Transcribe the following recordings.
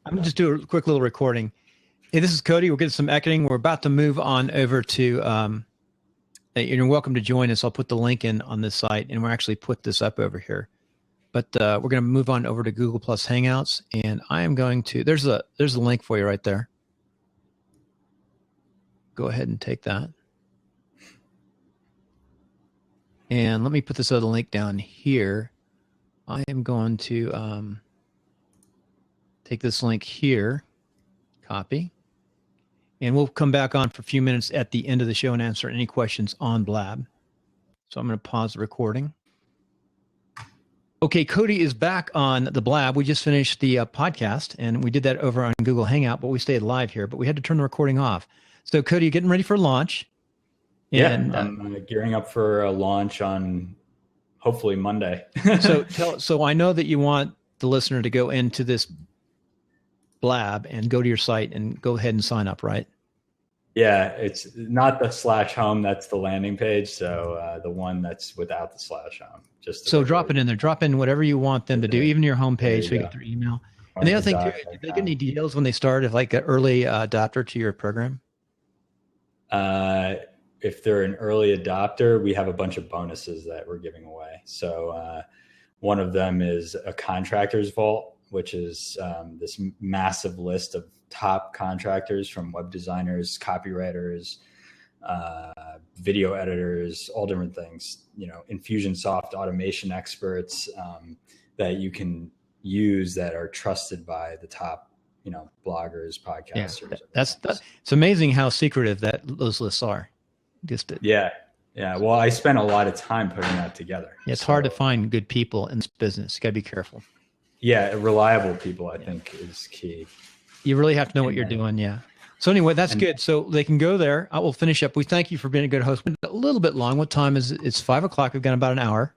I'm going to just do a quick little recording. Hey, this is Cody. We're getting some echoing. We're about to move on over to, you're welcome to join us. I'll put the link in on this site, and we'll actually put this up over here. But we're going to move on over to Google Plus Hangouts, and I am going to, there's a link for you right there. Go ahead and take that. And let me put this other link down here. I am going to take this link here, copy, and we'll come back on for a few minutes at the end of the show and answer any questions on Blab. So I'm going to pause the recording. Okay, Cody is back on the Blab. We just finished the podcast, and we did that over on Google Hangout, but we stayed live here, but we had to turn the recording off. So, Cody, you're getting ready for launch. And, I'm gearing up for a launch on hopefully Monday. So I know that you want the listener to go into this Blab and go to your site and go ahead and sign up, right? Yeah, it's not the /home. That's the landing page. So the one that's without the /home. So drop it in there. Drop in whatever you want them to do, even your homepage, so you get their email. And the other thing, too, do they get any deals when they start, if like an early adopter to your program? If they're an early adopter, we have a bunch of bonuses that we're giving away. So one of them is a contractor's vault, which is this massive list of top contractors, from web designers, copywriters, video editors, all different things, Infusionsoft automation experts that you can use that are trusted by the top, bloggers, podcasters. Yeah, it's amazing how secretive those lists are. Yeah. Well, I spent a lot of time putting that together. Yeah, it's hard to find good people in this business. You got to be careful. Yeah, reliable people, I think, is key. You really have to know what you're doing. Yeah. So anyway, that's good. So they can go there. I will finish up. We thank you for being a good host. A little bit long. What time is it? It's 5:00. We've got about an hour,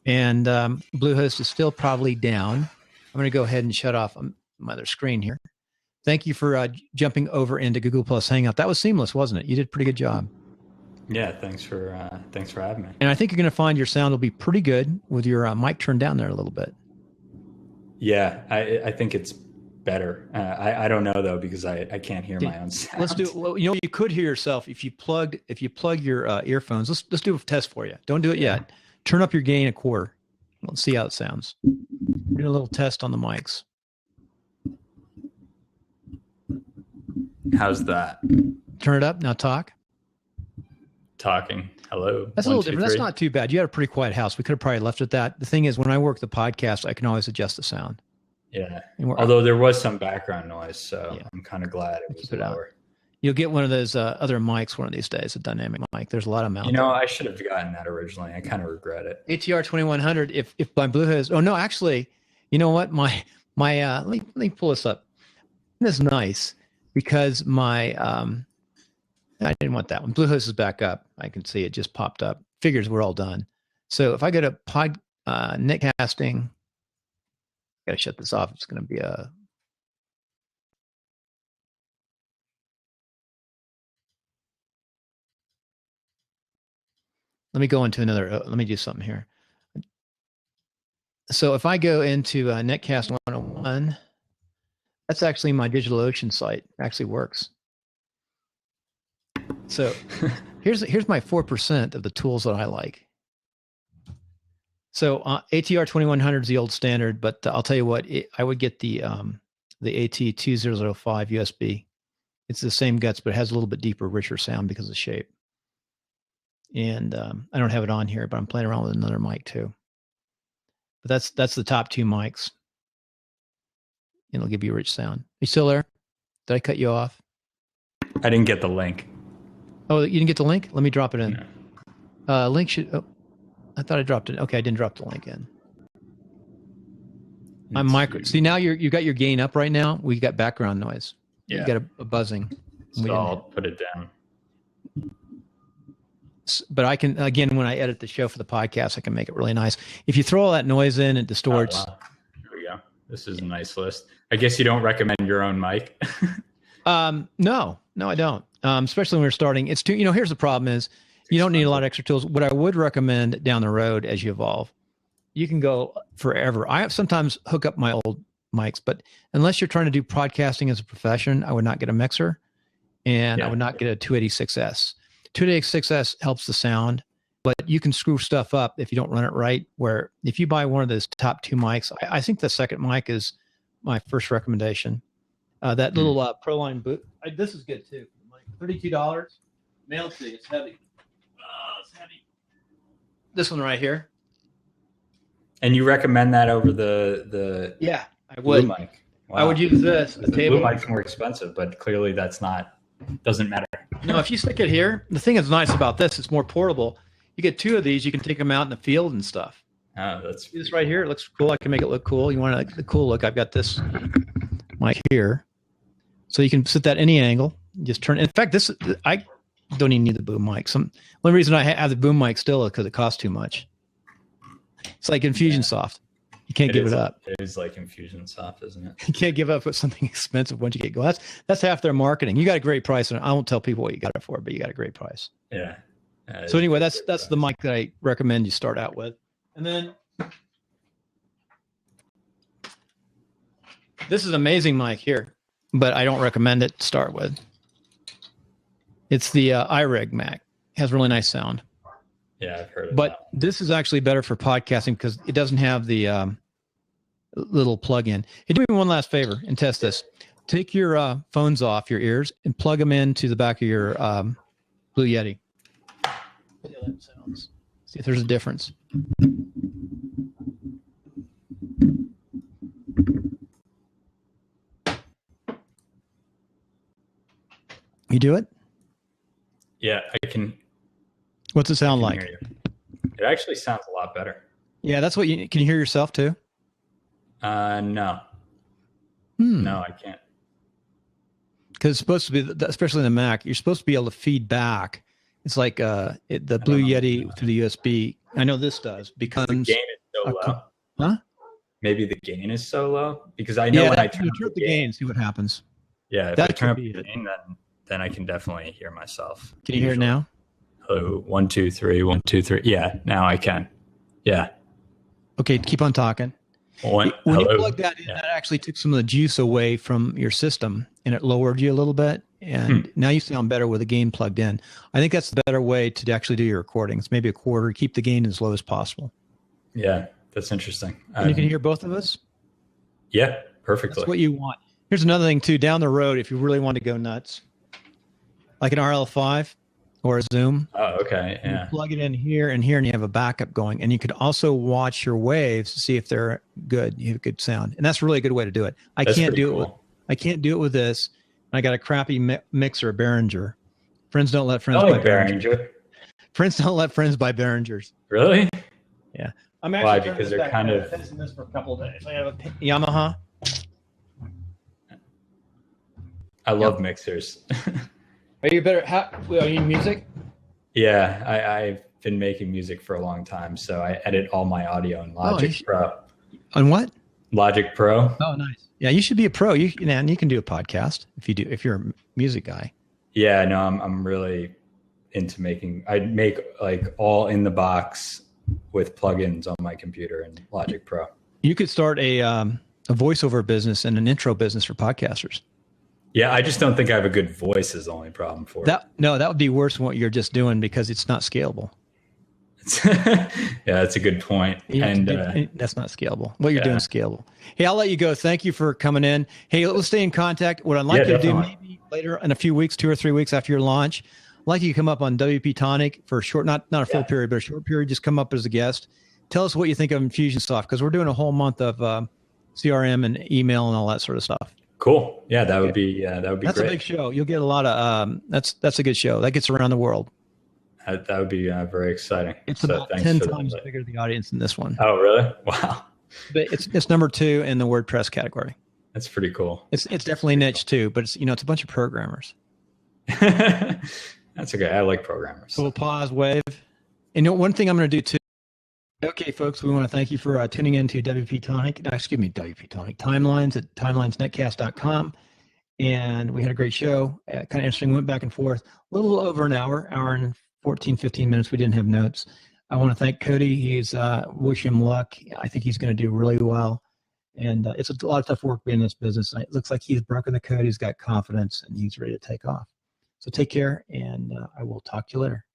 and Bluehost is still probably down. I'm going to go ahead and shut off my other screen here. Thank you for jumping over into Google Plus Hangout. That was seamless, wasn't it? You did a pretty good job. Yeah, thanks for having me. And I think you're going to find your sound will be pretty good with your mic turned down there a little bit. Yeah, I think it's better. I don't know though, because I can't hear my own sound. Let's do. Well, you could hear yourself if you plug your earphones. Let's do a test for you. Don't do it yet. Turn up your gain a quarter. Let's see how it sounds. Do a little test on the mics. How's that? Turn it up now. Talk. Talking. Hello. That's a little different. That's not too bad. You had a pretty quiet house. We could have probably left it that. The thing is, when I work the podcast, I can always adjust the sound. Yeah. Although there was some background noise, so yeah. I'm kind of glad it was lower. You'll get one of those other mics one of these days, a dynamic mic. There's a lot of them. I should have gotten that originally. I kind of regret it. ATR 2100. If my Bluehost. Oh no, actually, you know what? My let me pull this up. This is nice because I didn't want that one. Bluehost is back up. I can see it just popped up. Figures we're all done. So if I go to netcasting, I got to shut this off. It's going to be a. Let me go into another. Let me do something here. So if I go into Netcast 101, that's actually my DigitalOcean site. It actually works. So here's my 4% of the tools that I like. So ATR 2100 is the old standard, but I'll tell you what, I would get the AT2005 USB. It's the same guts, but it has a little bit deeper, richer sound because of the shape. And I don't have it on here, but I'm playing around with another mic too. But that's the top two mics. It'll give you a rich sound. Are you still there? Did I cut you off? I didn't get the link. Oh, you didn't get the link? Let me drop it in. No. Link should. Oh, I thought I dropped it. Okay, I didn't drop the link in. I'm micro. See, now you got your gain up right now. We got background noise. Yeah. You got a buzzing. So I'll put it down. But I can, again, when I edit the show for the podcast, I can make it really nice. If you throw all that noise in, it distorts. Oh, wow. Here we go. This is a nice list. I guess you don't recommend your own mic. No, I don't. Especially when we're starting. It's too, here's the problem is you don't need a lot of extra tools. What I would recommend down the road as you evolve, you can go forever. I sometimes hook up my old mics. But unless you're trying to do podcasting as a profession, I would not get a mixer, and I would not get a 286S. 286S helps the sound, but you can screw stuff up if you don't run it right. Where if you buy one of those top 2 mics, I think the second mic is my first recommendation. That little Proline boot. This is good too. $32. Mailed to you. It's heavy. Oh, it's heavy. This one right here. And you recommend that over the yeah, I would. Blue mic? Wow. I would use this. The table. Blue mic's more expensive, but clearly doesn't matter. No, if you stick it here, the thing that's nice about this, it's more portable. You get 2 of these, you can take them out in the field and stuff. Oh, that's this right here. It looks cool. I can make it look cool. You want the cool look? I've got this mic here, so you can sit that any angle. Just turn. In fact, I don't even need the boom mic. The only reason I have the boom mic still is because it costs too much. It's like Infusionsoft. You can't give it up. It is like Infusionsoft, isn't it? You can't give up with something expensive once you get going. That's half their marketing. You got a great price, and I won't tell people what you got it for, but you got a great price. Yeah. So anyway, that's the mic that I recommend you start out with. And then this is an amazing mic here, but I don't recommend it to start with. It's the iRig Mac. It has really nice sound. Yeah, I've heard of but that. This is actually better for podcasting because it doesn't have the little plug-in. Hey, do me one last favor and test this. Take your phones off your ears and plug them into the back of your Blue Yeti. See how that sounds. See if there's a difference. You do it? Yeah, I can. What's it sound like? It actually sounds a lot better. Yeah, that's what you can. You hear yourself too? No. No, I can't. Because it's supposed to be, especially in the Mac, you're supposed to be able to feed back. It's like the Blue Yeti through the USB. I know this does becomes. The gain is so low. Huh? Maybe the gain is so low because I know when I turn up the gain, see what happens. Yeah, if I turn up the gain, then I can definitely hear myself. Can you hear it now? Hello, 1, 2, 3, 1, 2, 3. Yeah, now I can. Yeah. Okay, keep on talking. When you plug that in, that actually took some of the juice away from your system, and it lowered you a little bit. And now you sound better with the gain plugged in. I think that's the better way to actually do your recordings. Maybe a quarter, keep the gain as low as possible. Yeah, that's interesting. And you can hear both of us? Yeah, perfectly. That's what you want. Here's another thing, too. Down the road, if you really want to go nuts, like an RL5 or a Zoom. Oh, okay. Yeah. You plug it in here and here, and you have a backup going. And you could also watch your waves to see if they're good. You have good sound. And that's really a good way to do it. I can't do it with this. I got a crappy mixer, a Behringer. Friends don't let friends buy Behringer. Friends don't let friends buy Behringers. Really? Yeah. Why? Because they're kind of testing this for a couple of days. I have a Yamaha. I love mixers. Are you better? Are you music? Yeah, I've been making music for a long time, so I edit all my audio in Logic Pro. On what? Logic Pro. Oh, nice. Yeah, you should be a pro. You can do a podcast if you're a music guy. Yeah, no, I'm really into making. I make like all in the box with plugins on my computer in Logic Pro. You could start a voiceover business and an intro business for podcasters. Yeah, I just don't think I have a good voice is the only problem for it. No, that would be worse than what you're just doing because it's not scalable. Yeah, that's a good point. And that's not scalable. What you're doing is scalable. Hey, I'll let you go. Thank you for coming in. Hey, let's stay in contact. What I'd like you to do maybe later in a few weeks, 2 or 3 weeks after your launch, I'd like you to come up on WP Tonic for a short, not a full period, but a short period. Just come up as a guest. Tell us what you think of Infusionsoft because we're doing a whole month of CRM and email and all that sort of stuff. Cool. Yeah, that would be that's great. That's a big show. You'll get a lot of that's a good show. That gets around the world. That would be very exciting. It's about 10 times bigger the audience than this one. Oh, really? Wow. But it's number 2 in the WordPress category. That's pretty cool. It's definitely niche too, but it's it's a bunch of programmers. That's okay. I like programmers. So we'll pause, wave. And one thing I'm going to do too. Okay, folks, we want to thank you for tuning in to WP Tonic. WP Tonic Timelines at timelinesnetcast.com. And we had a great show. Kind of interesting. Went back and forth. A little over an hour and 14, 15 minutes. We didn't have notes. I want to thank Cody. He's wish him luck. I think he's going to do really well. And it's a lot of tough work being in this business. And it looks like he's broken the code. He's got confidence and he's ready to take off. So take care, and I will talk to you later.